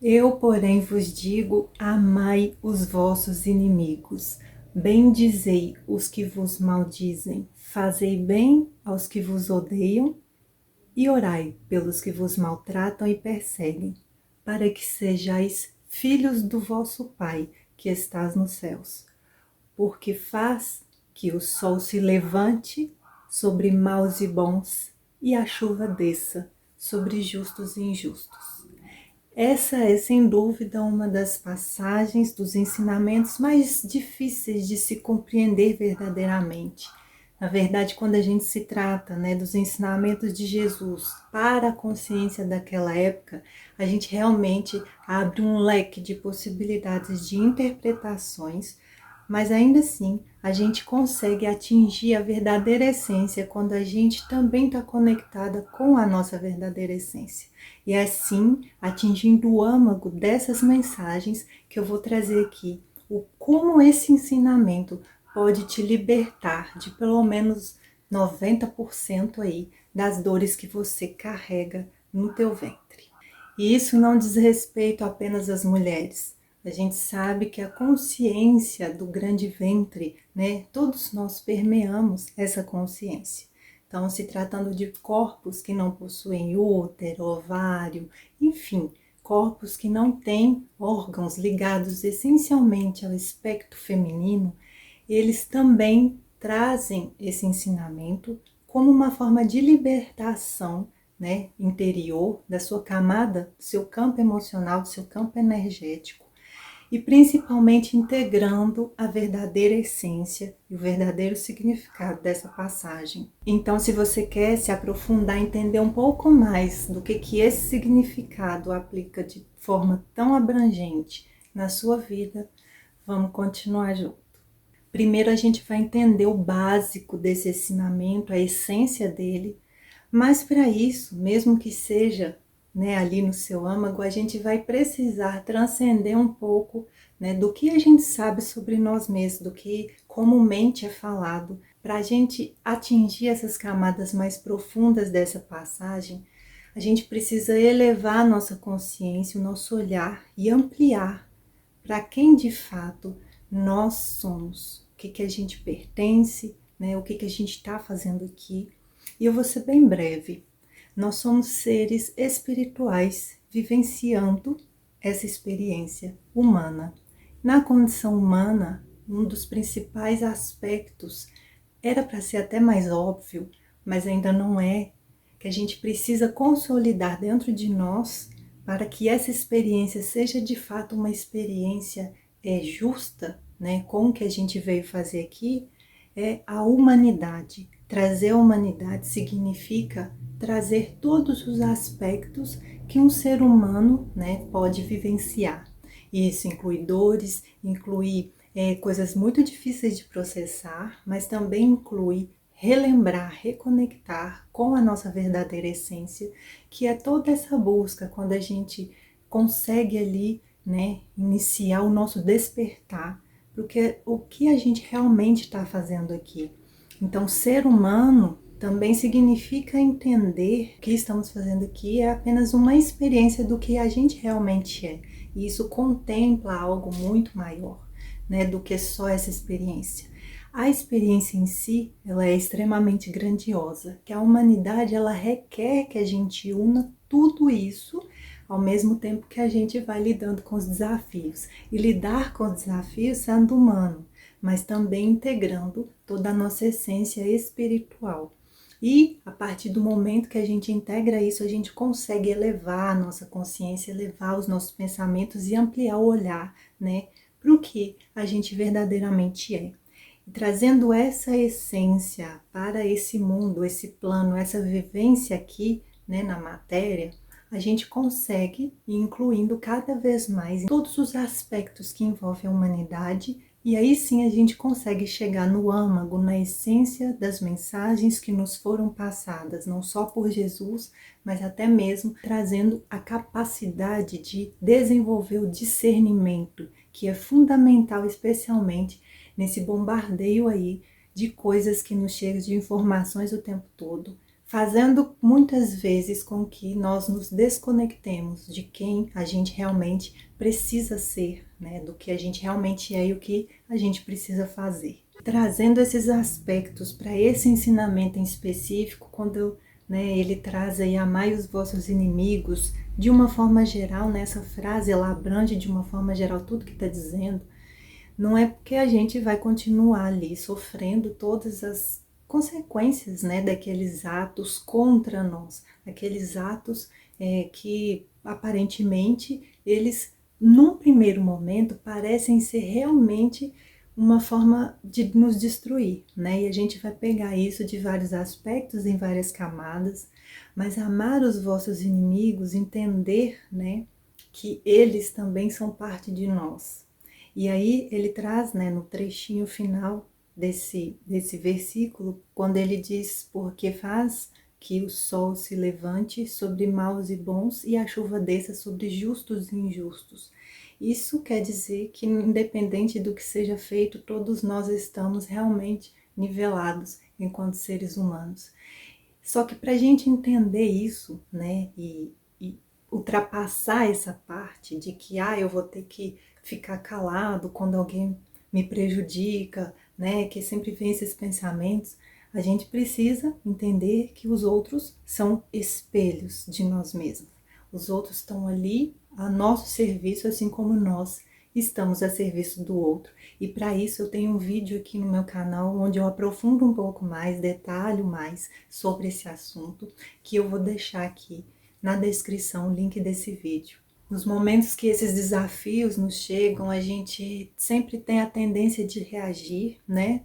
Eu, porém, vos digo: amai os vossos inimigos, bendizei os que vos maldizem, fazei bem aos que vos odeiam e orai pelos que vos maltratam e perseguem, para que sejais filhos do vosso Pai que estás nos céus, porque faz que o sol se levante sobre maus e bons e a chuva desça sobre justos e injustos. Essa é, sem dúvida, uma das passagens dos ensinamentos mais difíceis de se compreender verdadeiramente. Na verdade, quando a gente se trata, dos ensinamentos de Jesus para a consciência daquela época, a gente realmente abre um leque de possibilidades de interpretações, mas ainda assim a gente consegue atingir a verdadeira essência quando a gente também está conectada com a nossa verdadeira essência. E é assim, atingindo o âmago dessas mensagens, que eu vou trazer aqui como esse ensinamento pode te libertar de pelo menos 90% aí das dores que você carrega no teu ventre. E isso não diz respeito apenas às mulheres. A gente sabe que a consciência do grande ventre, todos nós permeamos essa consciência. Então, se tratando de corpos que não possuem útero, ovário, enfim, corpos que não têm órgãos ligados essencialmente ao espectro feminino, eles também trazem esse ensinamento como uma forma de libertação, interior, da sua camada, do seu campo emocional, do seu campo energético, e principalmente integrando a verdadeira essência e o verdadeiro significado dessa passagem. Então, se você quer se aprofundar, entender um pouco mais do que esse significado aplica de forma tão abrangente na sua vida, vamos continuar junto. Primeiro a gente vai entender o básico desse ensinamento, a essência dele, mas para isso, mesmo que seja ali no seu âmago, a gente vai precisar transcender um pouco do que a gente sabe sobre nós mesmos, do que comumente é falado. Para a gente atingir essas camadas mais profundas dessa passagem, a gente precisa elevar a nossa consciência, o nosso olhar e ampliar para quem de fato nós somos, o que a gente pertence, o que a gente está fazendo aqui. E eu vou ser bem breve. Nós somos seres espirituais vivenciando essa experiência humana. Na condição humana, um dos principais aspectos, era para ser até mais óbvio, mas ainda não é, que a gente precisa consolidar dentro de nós para que essa experiência seja de fato uma experiência justa, com o que a gente veio fazer aqui, é a humanidade. Trazer a humanidade significa trazer todos os aspectos que um ser humano pode vivenciar. E isso inclui dores, inclui coisas muito difíceis de processar, mas também inclui relembrar, reconectar com a nossa verdadeira essência, que é toda essa busca quando a gente consegue ali, iniciar o nosso despertar, porque o que a gente realmente está fazendo aqui. Então, ser humano também significa entender que o que estamos fazendo aqui é apenas uma experiência do que a gente realmente é. E isso contempla algo muito maior, do que só essa experiência. A experiência em si, ela é extremamente grandiosa, que a humanidade, ela requer que a gente una tudo isso ao mesmo tempo que a gente vai lidando com os desafios. E lidar com os desafios sendo humano, mas também integrando toda a nossa essência espiritual. E a partir do momento que a gente integra isso, a gente consegue elevar a nossa consciência, elevar os nossos pensamentos e ampliar o olhar, para o que a gente verdadeiramente é. E trazendo essa essência para esse mundo, esse plano, essa vivência aqui, na matéria, a gente consegue ir incluindo cada vez mais em todos os aspectos que envolvem a humanidade, e aí sim a gente consegue chegar no âmago, na essência das mensagens que nos foram passadas, não só por Jesus, mas até mesmo trazendo a capacidade de desenvolver o discernimento, que é fundamental, especialmente nesse bombardeio aí de coisas que nos chegam de informações o tempo todo. fazendo muitas vezes com que nós nos desconectemos de quem a gente realmente precisa ser, né? Do que a gente realmente é e o que a gente precisa fazer. Trazendo esses aspectos para esse ensinamento em específico, quando ele traz aí amai os vossos inimigos, de uma forma geral, nessa frase ela abrange de uma forma geral tudo que está dizendo, não é porque a gente vai continuar ali sofrendo todas as consequências, daqueles atos contra nós, aqueles atos que aparentemente eles, num primeiro momento, parecem ser realmente uma forma de nos destruir, E a gente vai pegar isso de vários aspectos, em várias camadas, mas amar os vossos inimigos, entender, que eles também são parte de nós. E aí ele traz, no trechinho final desse versículo, quando ele diz, porque faz que o sol se levante sobre maus e bons e a chuva desça sobre justos e injustos. Isso quer dizer que, independente do que seja feito, todos nós estamos realmente nivelados enquanto seres humanos. Só que para a gente entender isso, e ultrapassar essa parte de que eu vou ter que ficar calado quando alguém me prejudica, que sempre vem esses pensamentos, a gente precisa entender que os outros são espelhos de nós mesmos. Os outros estão ali a nosso serviço, assim como nós estamos a serviço do outro. E para isso eu tenho um vídeo aqui no meu canal onde eu aprofundo um pouco mais, detalho mais sobre esse assunto, que eu vou deixar aqui na descrição o link desse vídeo. Nos momentos que esses desafios nos chegam, a gente sempre tem a tendência de reagir,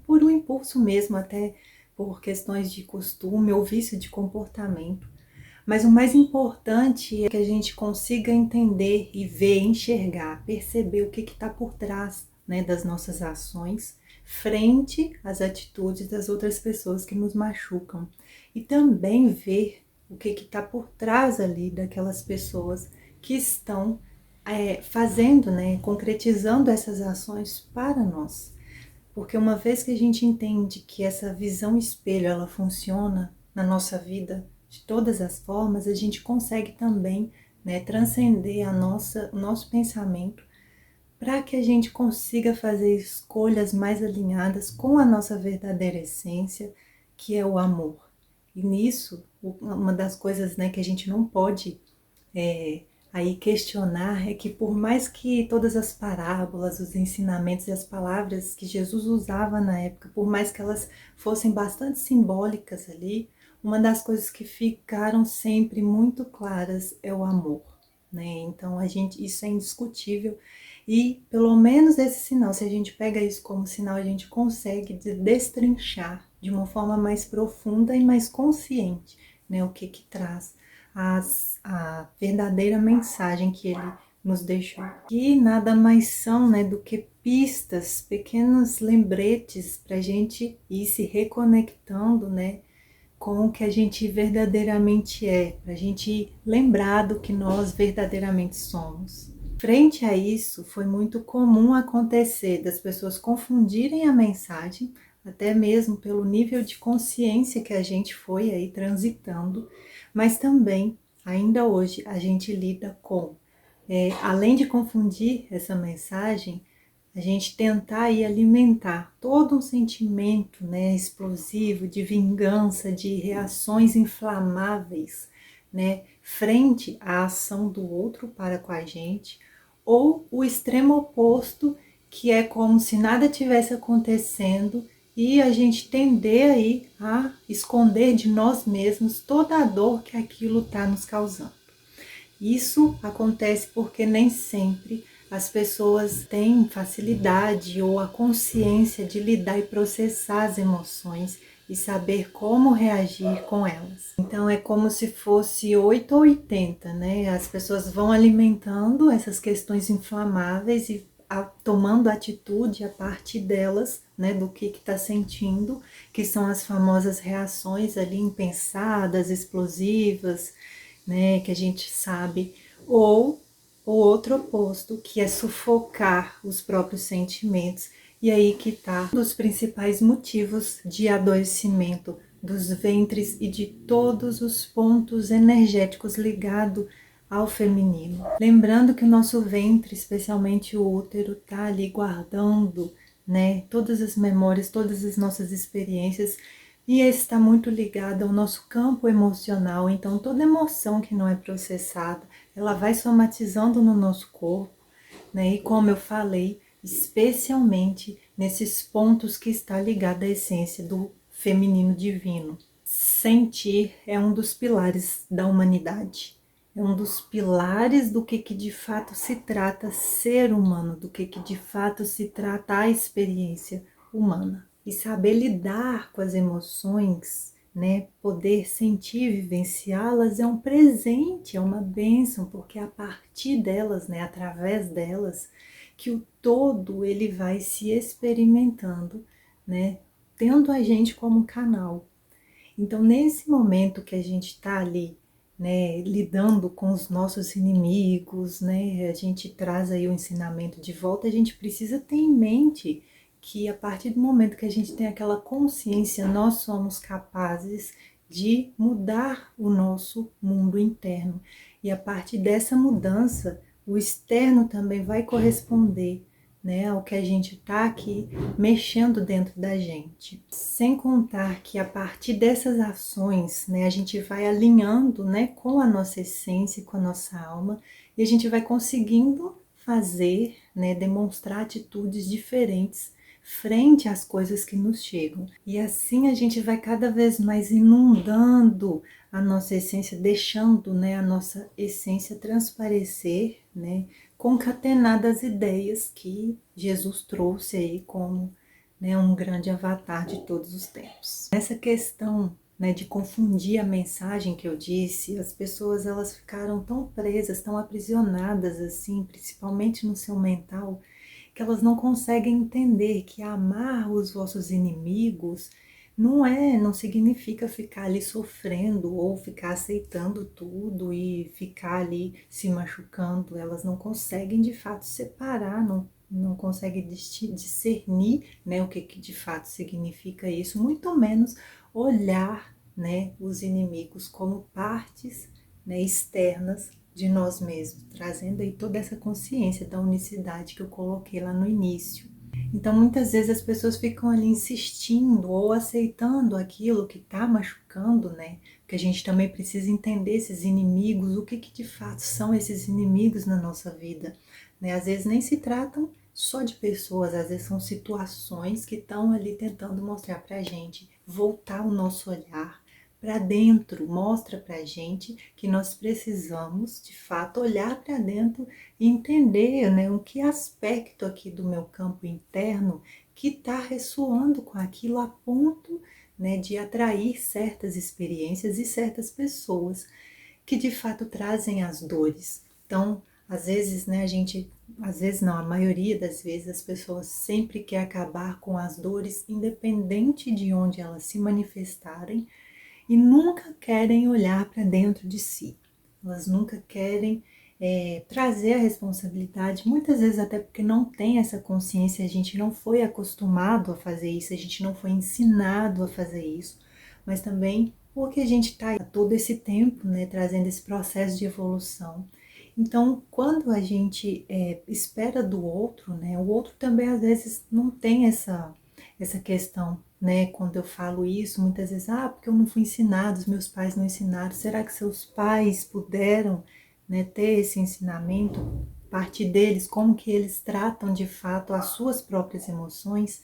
por um impulso mesmo, até por questões de costume ou vício de comportamento. Mas o mais importante é que a gente consiga entender e ver, enxergar, perceber o que está por trás, das nossas ações, frente às atitudes das outras pessoas que nos machucam. E também ver o que está por trás ali daquelas pessoas que estão fazendo, concretizando essas ações para nós. Porque uma vez que a gente entende que essa visão espelho, ela funciona na nossa vida de todas as formas, a gente consegue também transcender o nosso pensamento para que a gente consiga fazer escolhas mais alinhadas com a nossa verdadeira essência, que é o amor. E nisso, uma das coisas que a gente não pode aí questionar é que por mais que todas as parábolas, os ensinamentos e as palavras que Jesus usava na época, por mais que elas fossem bastante simbólicas ali, uma das coisas que ficaram sempre muito claras é o amor, Então isso é indiscutível e pelo menos esse sinal, se a gente pega isso como sinal, a gente consegue destrinchar de uma forma mais profunda e mais consciente, o que traz a verdadeira mensagem que ele nos deixou. Que nada mais são do que pistas, pequenos lembretes para a gente ir se reconectando com o que a gente verdadeiramente é, para a gente lembrar do que nós verdadeiramente somos. Frente a isso, foi muito comum acontecer das pessoas confundirem a mensagem, até mesmo pelo nível de consciência que a gente foi aí transitando, mas também, ainda hoje, a gente lida com, além de confundir essa mensagem, a gente tentar aí alimentar todo um sentimento explosivo, de vingança, de reações inflamáveis, frente à ação do outro para com a gente, ou o extremo oposto, que é como se nada tivesse acontecendo e a gente tender aí a esconder de nós mesmos toda a dor que aquilo está nos causando. Isso acontece porque nem sempre as pessoas têm facilidade ou a consciência de lidar e processar as emoções e saber como reagir com elas. Então é como se fosse 8 ou 80, As pessoas vão alimentando essas questões inflamáveis e tomando atitude a partir delas, do que está sentindo, que são as famosas reações ali impensadas, explosivas, que a gente sabe, ou o outro oposto, que é sufocar os próprios sentimentos. E aí que está um dos principais motivos de adoecimento dos ventres e de todos os pontos energéticos ligados ao feminino. Lembrando que o nosso ventre, especialmente o útero, tá ali guardando, né, todas as memórias, todas as nossas experiências, e esse está muito ligado ao nosso campo emocional. Então toda emoção que não é processada, ela vai somatizando no nosso corpo, né? E como eu falei, especialmente nesses pontos que está ligado à essência do feminino divino. Sentir é um dos pilares da humanidade. É um dos pilares do que de fato se trata ser humano, do que de fato se trata a experiência humana. E saber lidar com as emoções, né? Poder sentir, vivenciá-las é um presente, é uma bênção, porque é a partir delas, né? Através delas, que o todo ele vai se experimentando, né? Tendo a gente como canal. Então, nesse momento que a gente está ali, né, lidando com os nossos inimigos, né, a gente traz aí o ensinamento de volta, a gente precisa ter em mente que a partir do momento que a gente tem aquela consciência, nós somos capazes de mudar o nosso mundo interno. E a partir dessa mudança, o externo também vai corresponder, né, ao que a gente está aqui mexendo dentro da gente. Sem contar que a partir dessas ações, né, a gente vai alinhando, né, com a nossa essência, com a nossa alma, e a gente vai conseguindo fazer, né, demonstrar atitudes diferentes frente às coisas que nos chegam. E assim a gente vai cada vez mais inundando a nossa essência, deixando, né, a nossa essência transparecer, né, concatenar das ideias que Jesus trouxe aí como, né, um grande avatar de todos os tempos. Essa questão, né, de confundir a mensagem que eu disse, as pessoas elas ficaram tão presas, tão aprisionadas assim, principalmente no seu mental, que elas não conseguem entender que amar os vossos inimigos não significa ficar ali sofrendo ou ficar aceitando tudo e ficar ali se machucando. Elas não conseguem de fato separar, não conseguem discernir, né, o que de fato significa isso, muito menos olhar, né, os inimigos como partes, né, externas de nós mesmos, trazendo aí toda essa consciência da unicidade que eu coloquei lá no início. Então, muitas vezes as pessoas ficam ali insistindo ou aceitando aquilo que está machucando, né? Porque a gente também precisa entender esses inimigos, o que de fato são esses inimigos na nossa vida, né? Às vezes nem se tratam só de pessoas, às vezes são situações que estão ali tentando mostrar pra gente, voltar o nosso olhar para dentro, mostra pra gente que nós precisamos, de fato, olhar para dentro e entender, né, o que aspecto aqui do meu campo interno que está ressoando com aquilo a ponto, né, de atrair certas experiências e certas pessoas que de fato trazem as dores. Então, às vezes, né, às vezes não, a maioria das vezes as pessoas sempre quer acabar com as dores, independente de onde elas se manifestarem, e nunca querem olhar para dentro de si. Elas nunca querem trazer a responsabilidade, muitas vezes até porque não tem essa consciência, a gente não foi acostumado a fazer isso, a gente não foi ensinado a fazer isso, mas também porque a gente está todo esse tempo, né, trazendo esse processo de evolução. Então, quando a gente espera do outro, né, o outro também às vezes não tem essa questão, né? Quando eu falo isso, muitas vezes, porque eu não fui ensinado, os meus pais não ensinaram. Será que seus pais puderam, né, ter esse ensinamento? Partir deles, como que eles tratam de fato as suas próprias emoções?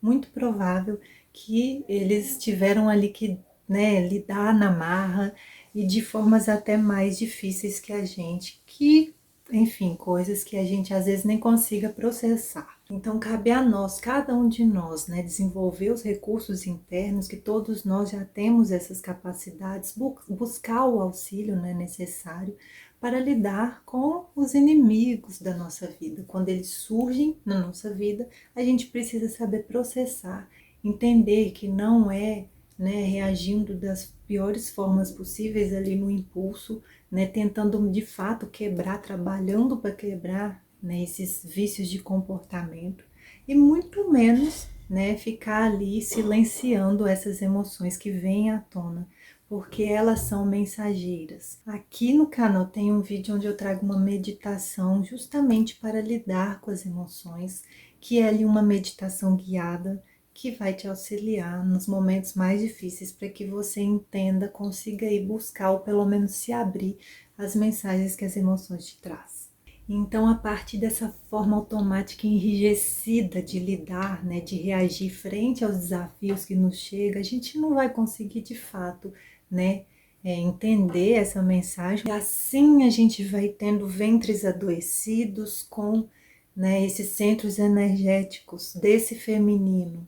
Muito provável que eles tiveram ali que, né, lidar na marra e de formas até mais difíceis que a gente, que, enfim, coisas que a gente às vezes nem consiga processar. Então cabe a nós, cada um de nós, né, desenvolver os recursos internos, que todos nós já temos essas capacidades, buscar o auxílio, né, necessário para lidar com os inimigos da nossa vida. Quando eles surgem na nossa vida, a gente precisa saber processar, entender que não é, né, reagindo das piores formas possíveis ali no impulso, né, tentando de fato quebrar, trabalhando para quebrar, né, esses vícios de comportamento, e muito menos né, ficar ali silenciando essas emoções que vêm à tona, porque elas são mensageiras. Aqui no canal tem um vídeo onde eu trago uma meditação justamente para lidar com as emoções, que é ali uma meditação guiada que vai te auxiliar nos momentos mais difíceis para que você entenda, consiga ir buscar ou pelo menos se abrir às mensagens que as emoções te trazem. Então, a partir dessa forma automática e enrijecida de lidar, né, de reagir frente aos desafios que nos chegam, a gente não vai conseguir de fato, né, entender essa mensagem. E assim a gente vai tendo ventres adoecidos com, né, esses centros energéticos desse feminino,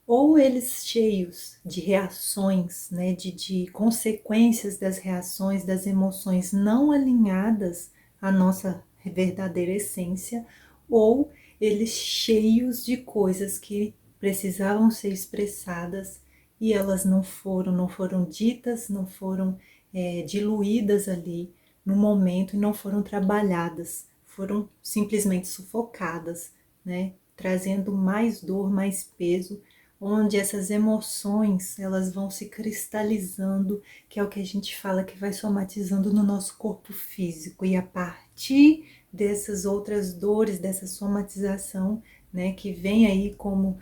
ou eles cheios de reações, né, de consequências das reações, das emoções não alinhadas à nossa verdadeira essência, ou eles cheios de coisas que precisavam ser expressadas e elas não foram ditas, não foram diluídas ali no momento e não foram trabalhadas, foram simplesmente sufocadas, né, trazendo mais dor, mais peso, onde essas emoções elas vão se cristalizando, que é o que a gente fala que vai somatizando no nosso corpo físico, e a partir dessas outras dores, dessa somatização, né, que vem aí como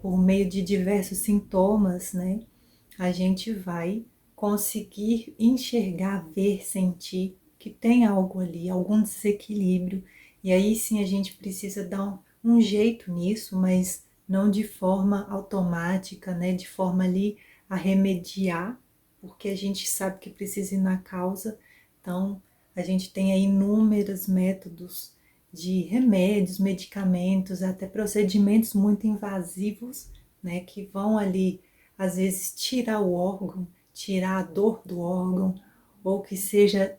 por meio de diversos sintomas, né, a gente vai conseguir enxergar, ver, sentir que tem algo ali, algum desequilíbrio, e aí sim a gente precisa dar um jeito nisso, mas não de forma automática, né, de forma ali a remediar, porque a gente sabe que precisa ir na causa. Então a gente tem aí inúmeros métodos de remédios, medicamentos, até procedimentos muito invasivos, né, que vão ali às vezes tirar o órgão, tirar a dor do órgão, ou que seja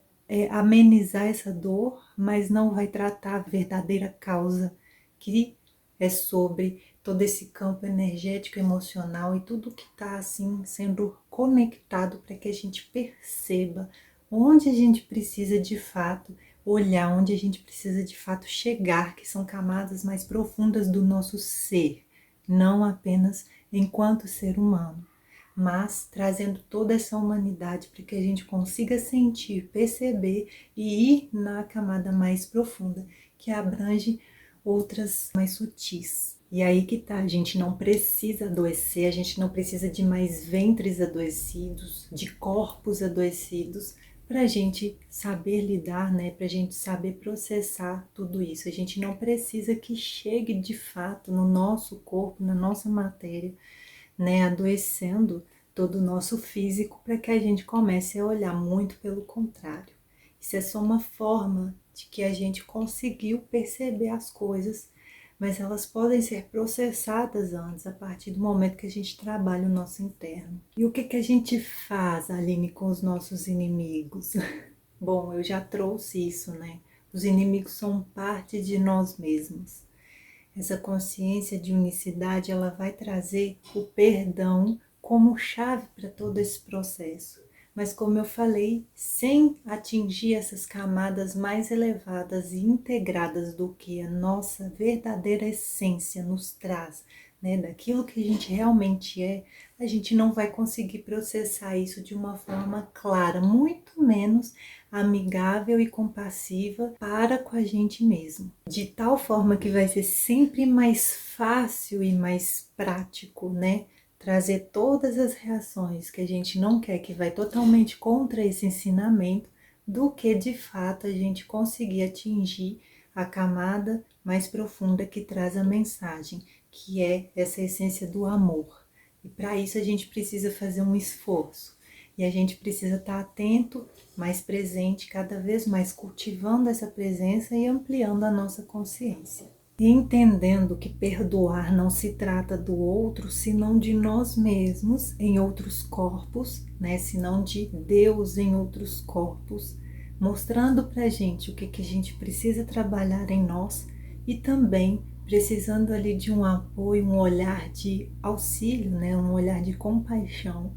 amenizar essa dor, mas não vai tratar a verdadeira causa, que é sobre todo esse campo energético, emocional e tudo que está assim sendo conectado para que a gente perceba onde a gente precisa de fato olhar, onde a gente precisa de fato chegar, que são camadas mais profundas do nosso ser, não apenas enquanto ser humano, mas trazendo toda essa humanidade para que a gente consiga sentir, perceber e ir na camada mais profunda, que abrange outras mais sutis. E aí que tá, a gente não precisa adoecer, a gente não precisa de mais ventres adoecidos, de corpos adoecidos, para a gente saber lidar, né? Para a gente saber processar tudo isso. A gente não precisa que chegue de fato no nosso corpo, na nossa matéria, né? Adoecendo todo o nosso físico para que a gente comece a olhar, muito pelo contrário. Isso é só uma forma de que a gente conseguiu perceber as coisas, mas elas podem ser processadas antes, a partir do momento que a gente trabalha o nosso interno. E o que que a gente faz, Aline, com os nossos inimigos? Bom, eu já trouxe isso, né? Os inimigos são parte de nós mesmos. Essa consciência de unicidade, ela vai trazer o perdão como chave para todo esse processo. Mas como eu falei, sem atingir essas camadas mais elevadas e integradas do que a nossa verdadeira essência nos traz, né, daquilo que a gente realmente é, a gente não vai conseguir processar isso de uma forma clara, muito menos amigável e compassiva para com a gente mesmo. De tal forma que vai ser sempre mais fácil e mais prático, né? Trazer todas as reações que a gente não quer, que vai totalmente contra esse ensinamento, do que de fato a gente conseguir atingir a camada mais profunda que traz a mensagem, que é essa essência do amor. E para isso a gente precisa fazer um esforço. E a gente precisa estar atento, mais presente, cada vez mais cultivando essa presença e ampliando a nossa consciência. E entendendo que perdoar não se trata do outro, senão de nós mesmos em outros corpos, né? Senão de Deus em outros corpos, mostrando pra gente o que a gente precisa trabalhar em nós e também precisando ali de um apoio, um olhar de auxílio, né? Um olhar de compaixão,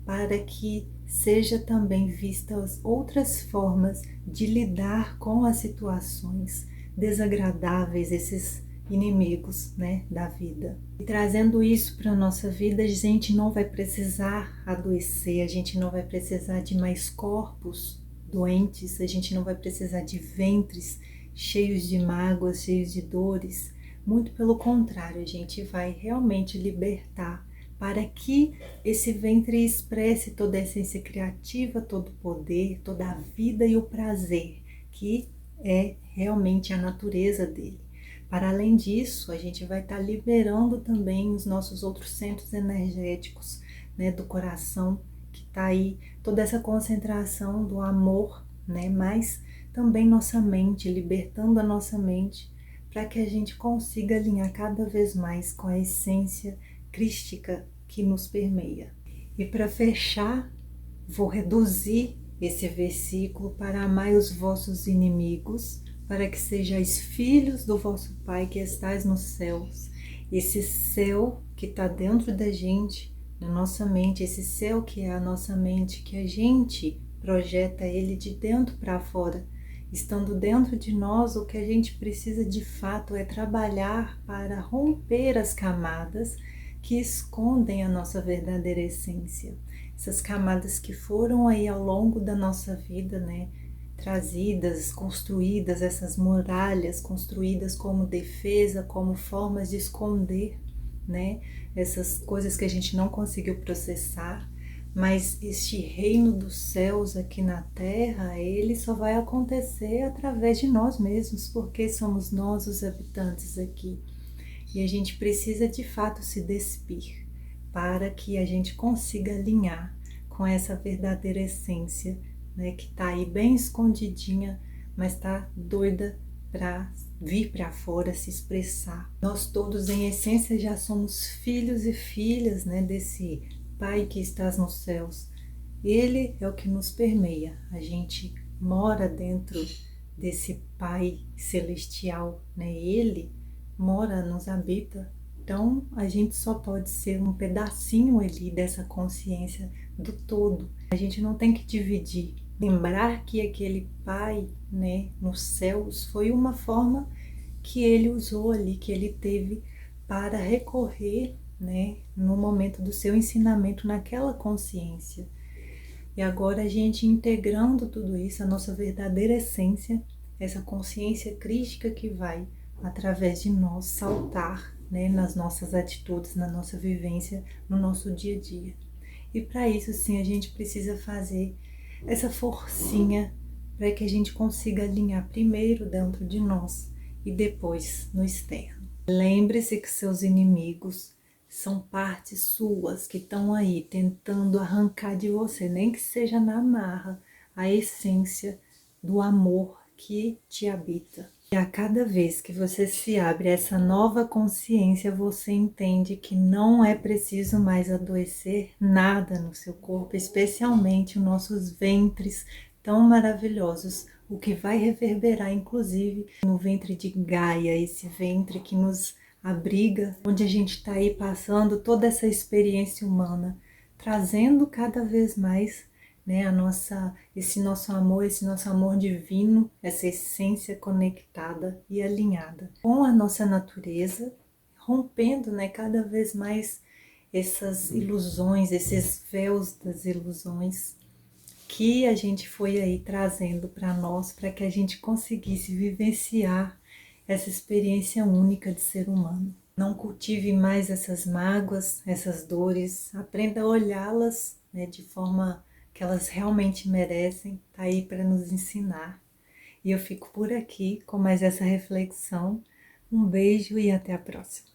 para que seja também vistas outras formas de lidar com as situações desagradáveis, esses inimigos, né, da vida. E trazendo isso para a nossa vida, a gente não vai precisar adoecer, a gente não vai precisar de mais corpos doentes, a gente não vai precisar de ventres cheios de mágoas, cheios de dores. Muito pelo contrário, a gente vai realmente libertar para que esse ventre expresse toda a essência criativa, todo o poder, toda a vida e o prazer, que é realmente a natureza dele. Para além disso, a gente vai estar liberando também os nossos outros centros energéticos, né, do coração, que está aí, toda essa concentração do amor, né, mas também nossa mente, libertando a nossa mente, para que a gente consiga alinhar cada vez mais com a essência crística que nos permeia. E para fechar, vou reduzir esse versículo para amai os vossos inimigos, para que sejais filhos do vosso Pai que estais nos céus. Esse céu que está dentro da gente, na nossa mente, esse céu que é a nossa mente, que a gente projeta ele de dentro para fora. Estando dentro de nós, o que a gente precisa de fato é trabalhar para romper as camadas que escondem a nossa verdadeira essência. Essas camadas que foram aí ao longo da nossa vida, né, trazidas, construídas, essas muralhas construídas como defesa, como formas de esconder, né, essas coisas que a gente não conseguiu processar. Mas este reino dos céus aqui na terra, ele só vai acontecer através de nós mesmos, porque somos nós os habitantes aqui. E a gente precisa de fato se despir para que a gente consiga alinhar com essa verdadeira essência, né, que está aí bem escondidinha, mas está doida para vir para fora, se expressar. Nós todos em essência já somos filhos e filhas, né, desse Pai que estás nos céus. Ele é o que nos permeia, a gente mora dentro desse Pai celestial, né? Ele mora, nos habita. Então a gente só pode ser um pedacinho ali dessa consciência do todo. A gente não tem que dividir. Lembrar que aquele Pai, né, nos céus foi uma forma que ele usou ali, que ele teve para recorrer, né, no momento do seu ensinamento naquela consciência. E agora a gente integrando tudo isso, a nossa verdadeira essência, essa consciência crística que vai, através de nós, saltar, né, nas nossas atitudes, na nossa vivência, no nosso dia a dia. E para isso, sim, a gente precisa fazer essa forcinha para que a gente consiga alinhar primeiro dentro de nós e depois no externo. Lembre-se que seus inimigos são partes suas que estão aí tentando arrancar de você, nem que seja na marra, a essência do amor que te habita. E a cada vez que você se abre a essa nova consciência, você entende que não é preciso mais adoecer nada no seu corpo, especialmente os nossos ventres tão maravilhosos, o que vai reverberar inclusive no ventre de Gaia, esse ventre que nos abriga, onde a gente está aí passando toda essa experiência humana, trazendo cada vez mais, né, esse nosso amor divino, essa essência conectada e alinhada com a nossa natureza, rompendo, né, cada vez mais essas ilusões, esses véus das ilusões que a gente foi aí trazendo para nós, para que a gente conseguisse vivenciar essa experiência única de ser humano. Não cultive mais essas mágoas, essas dores, aprenda a olhá-las, né, de forma que elas realmente merecem, tá aí para nos ensinar. E eu fico por aqui com mais essa reflexão. Um beijo e até a próxima.